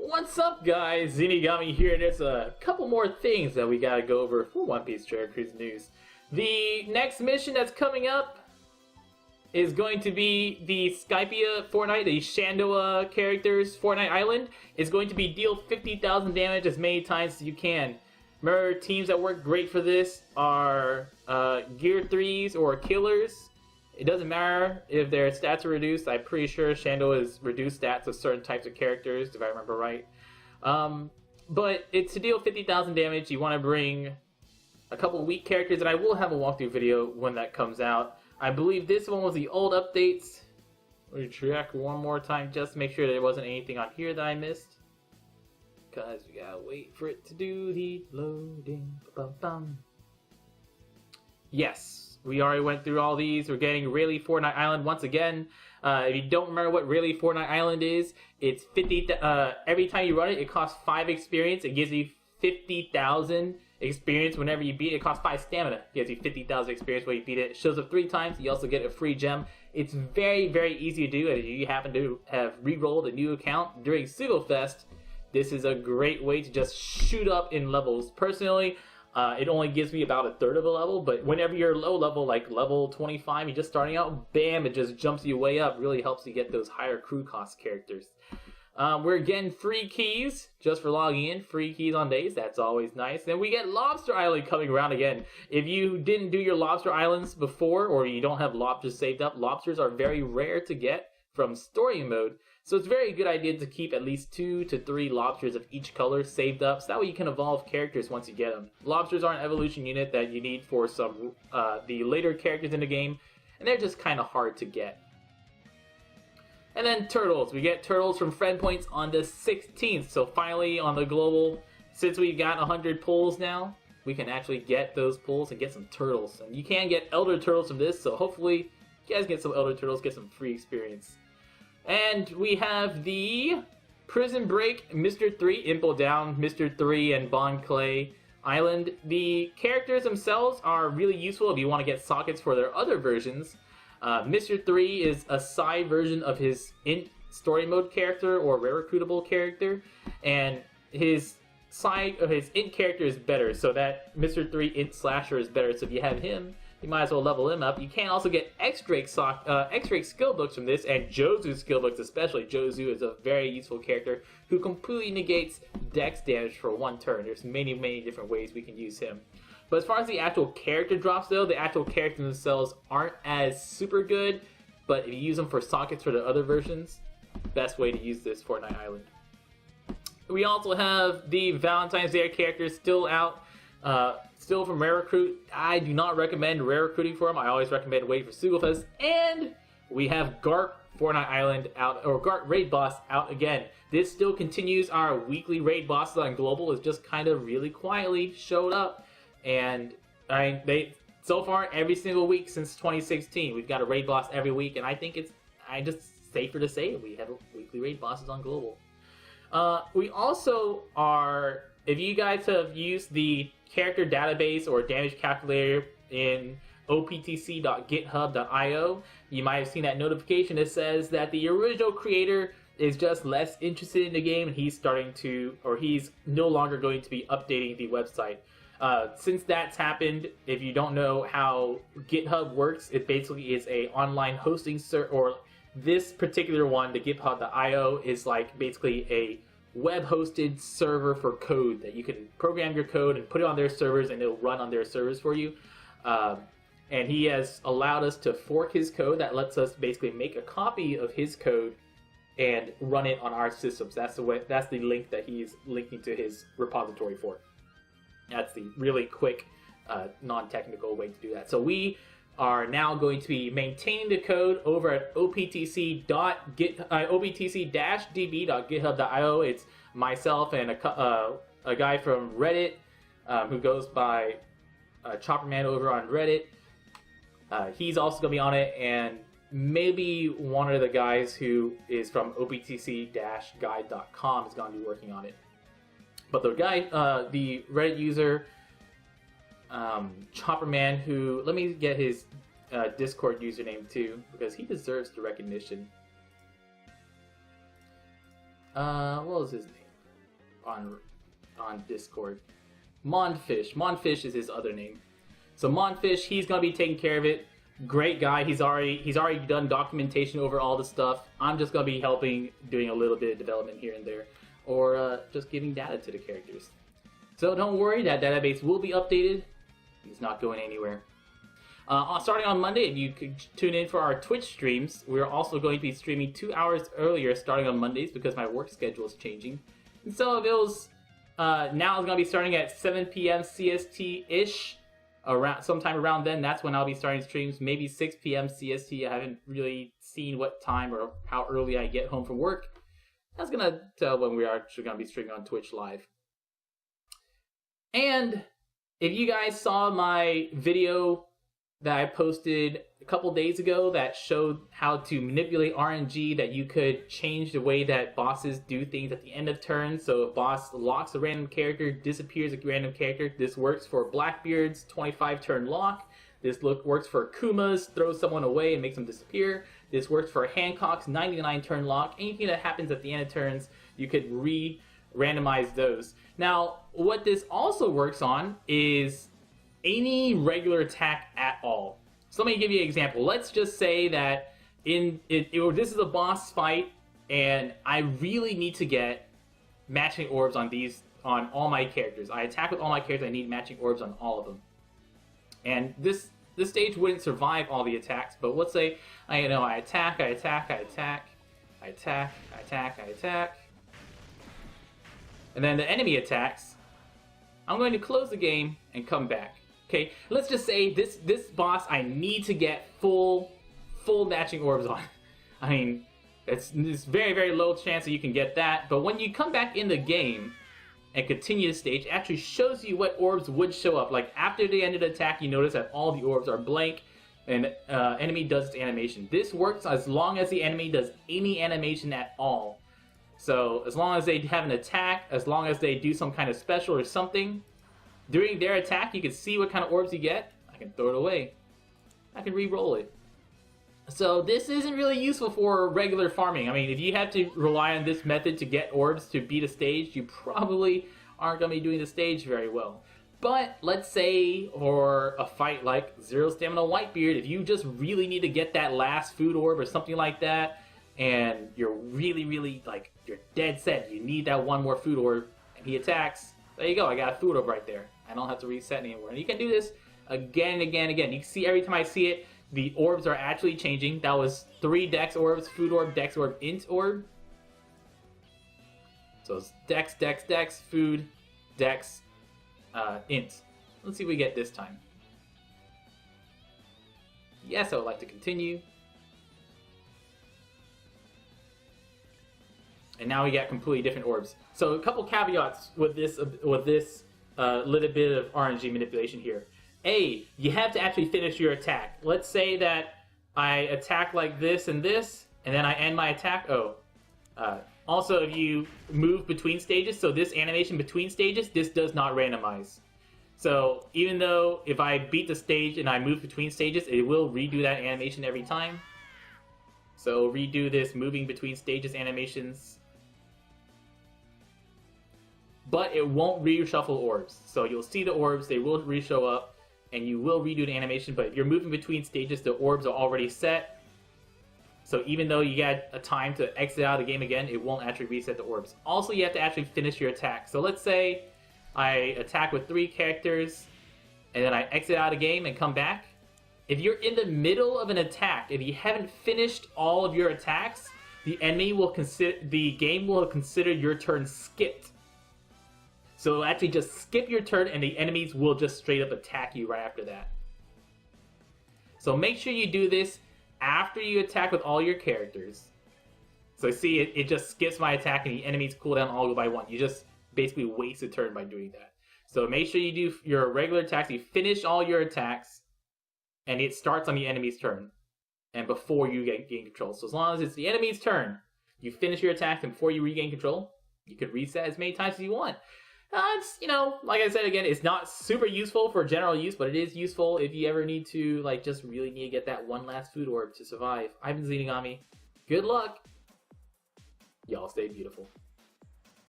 What's up, guys? Zinigami here. There's a couple more things that we gotta go over for One Piece Treasure Cruise news. The next mission that's coming up is going to be the Skypia Fortnite, the Shandoa characters Fortnite Island. Is going to be deal 50,000 damage as many times as you can. Remember, teams that work great for this are Gear 3s or Killers. It doesn't matter if their stats are reduced. I'm pretty sure Shandoa has reduced stats of certain types of characters, if I remember right. But it's to deal 50,000 damage. You want to bring a couple weak characters, and I will have a walkthrough video when that comes out. I believe this one was the old updates. Let me check one more time just to make sure there wasn't anything on here that I missed. Because we gotta wait for it to do the loading. Ba-bum. Yes, we already went through all these. We're getting Rayleigh Fortnite Island once again. If you don't remember what Rayleigh Fortnite Island is, it's 50. Every time you run it, it costs 5 experience. It gives you 50,000 experience whenever you beat it. It costs 5 stamina. It gives you 50,000 experience when you beat it. It shows up 3 times. You also get a free gem. It's very, very easy to do. And if you happen to have re-rolled a new account during Sigil Fest, this is a great way to just shoot up in levels. Personally, it only gives me about a third of a level, but whenever you're low level, like level 25, you're just starting out, bam, it just jumps you way up. Really helps you get those higher crew cost characters. We're getting free keys just for logging in. Free keys on days, that's always nice. Then we get Lobster Island coming around again. If you didn't do your Lobster Islands before, or you don't have lobsters saved up, lobsters are very rare to get from story mode. So it's a very good idea to keep at least 2 to 3 lobsters of each color saved up, so that way you can evolve characters once you get them. Lobsters are an evolution unit that you need for some the later characters in the game, and they're just kind of hard to get. And then turtles. We get turtles from friend points on the 16th, so finally on the global, since we've got 100 pulls now, we can actually get those pulls and get some turtles. And you can get elder turtles from this, so hopefully you guys get some elder turtles, get some free experience. And we have the Prison Break Mr. 3, Impo Down, Mr. 3, and Bon Clay Island. The characters themselves are really useful if you want to get sockets for their other versions. Mr. 3 is a side version of his Int story mode character or rare recruitable character, and his Int character is better, so that Mr. 3 Int Slasher is better. So if you have him, you might as well level him up. You can also get X-Drake skill books from this, and Jozu skill books especially. Jozu is a very useful character who completely negates dex damage for 1 turn. There's many, many different ways we can use him. But as far as the actual character drops though, the actual characters themselves aren't as super good, but if you use them for sockets for the other versions, best way to use this Fortnite Island. We also have the Valentine's Day characters still out. Still from Rare Recruit. I do not recommend Rare Recruiting for them. I always recommend waiting for Sigil Fest. And we have Garp Fortnite Island out, or Garp Raid Boss out again. This still continues our weekly raid bosses on Global. It's just kind of really quietly showed up. And they so far every single week since 2016, we've got a raid boss every week. And I think it's just safer to say we have weekly raid bosses on Global. We also are, if you guys have used the character database or damage calculator in optc.github.io, you might have seen that notification that says that the original creator is just less interested in the game, and he's no longer going to be updating the website. Since that's happened, if you don't know how GitHub works, it basically is a online hosting or this particular one, the github.io, is like basically a web-hosted server for code that you can program your code and put it on their servers, and it'll run on their servers for you. And he has allowed us to fork his code that lets us basically make a copy of his code and run it on our systems. That's the link that he's linking to his repository for. That's the really quick, non-technical way to do that. So we are now going to be maintaining the code over at optc-db.github.io. It's myself and a guy from Reddit who goes by Chopperman over on Reddit. He's also going to be on it, and maybe one of the guys who is from optc-guide.com is going to be working on it. But the guy, the Reddit user, Chopperman, who, let me get his Discord username too, because he deserves the recognition. What was his name? on Discord. Monfish is his other name. So Monfish, he's gonna be taking care of it. Great guy. He's already done documentation over all the stuff. I'm just gonna be helping, doing a little bit of development here and there, or just giving data to the characters. So don't worry, that database will be updated. It's not going anywhere. Starting on Monday, if you could tune in for our Twitch streams, we're also going to be streaming 2 hours earlier starting on Mondays because my work schedule is changing. And so if it was, now it's going to be starting at 7 p.m. CST-ish, sometime around then. That's when I'll be starting streams, maybe 6 p.m. CST. I haven't really seen what time or how early I get home from work. That's going to tell when we are actually going to be streaming on Twitch live. And if you guys saw my video that I posted a couple days ago that showed how to manipulate RNG, that you could change the way that bosses do things at the end of turns. So if boss locks a random character, disappears a random character. This works for Blackbeard's 25 turn lock. This works for Kuma's throws someone away and makes them disappear. This works for Hancock's 99 turn lock. Anything that happens at the end of turns, you could randomize those. Now, what this also works on is any regular attack at all. So let me give you an example. Let's just say that this is a boss fight, and I really need to get matching orbs on all my characters. I attack with all my characters. I need matching orbs on all of them. And this stage wouldn't survive all the attacks. But let's say I attack, and then the enemy attacks. I'm going to close the game and come back. Okay, let's just say this boss I need to get full matching orbs on. I mean, it's very, very low chance that you can get that, but when you come back in the game and continue the stage, it actually shows you what orbs would show up. Like after the end of the attack, you notice that all the orbs are blank and enemy does its animation. This works as long as the enemy does any animation at all. So as long as they have an attack, as long as they do some kind of special or something, during their attack, you can see what kind of orbs you get. I can throw it away. I can re-roll it. So this isn't really useful for regular farming. I mean, if you have to rely on this method to get orbs to beat a stage, you probably aren't going to be doing the stage very well. But let's say for a fight like Zero Stamina Whitebeard, if you just really need to get that last food orb or something like that, and you're really, really, like, you're dead set, you need that one more food orb, and he attacks, there you go, I got a food orb right there. I don't have to reset anymore. And you can do this again and again and again. You can see every time I see it, the orbs are actually changing. That was 3 Dex orbs, food orb, Dex orb, int orb. So it's Dex, Dex, Dex, food, Dex, int. Let's see what we get this time. Yes, I would like to continue. And now we got completely different orbs. So a couple caveats with this little bit of RNG manipulation here. A, you have to actually finish your attack. Let's say that I attack like this, and then I end my attack. Also, if you move between stages, so this animation between stages, this does not randomize. So even though if I beat the stage and I move between stages, it will redo that animation every time. So redo this moving between stages animations. But it won't reshuffle orbs. So you'll see the orbs, they will re-show up, and you will redo the animation, but if you're moving between stages, the orbs are already set. So even though you got a time to exit out of the game again, it won't actually reset the orbs. Also, you have to actually finish your attack. So let's say I attack with 3 characters, and then I exit out of the game and come back. If you're in the middle of an attack, if you haven't finished all of your attacks, the game will consider your turn skipped. So it'll actually just skip your turn, and the enemies will just straight up attack you right after that. So make sure you do this after you attack with all your characters. So see, it just skips my attack, and the enemies cool down all go by 1. You just basically waste a turn by doing that. So make sure you do your regular attacks, you finish all your attacks, and it starts on the enemy's turn, and before you gain control. So as long as it's the enemy's turn, you finish your attacks, and before you regain control, you can reset as many times as you want. It's, like I said again, it's not super useful for general use, but it is useful if you ever need to, just really need to get that one last food orb to survive. I've been Zenigami. Good luck. Y'all stay beautiful.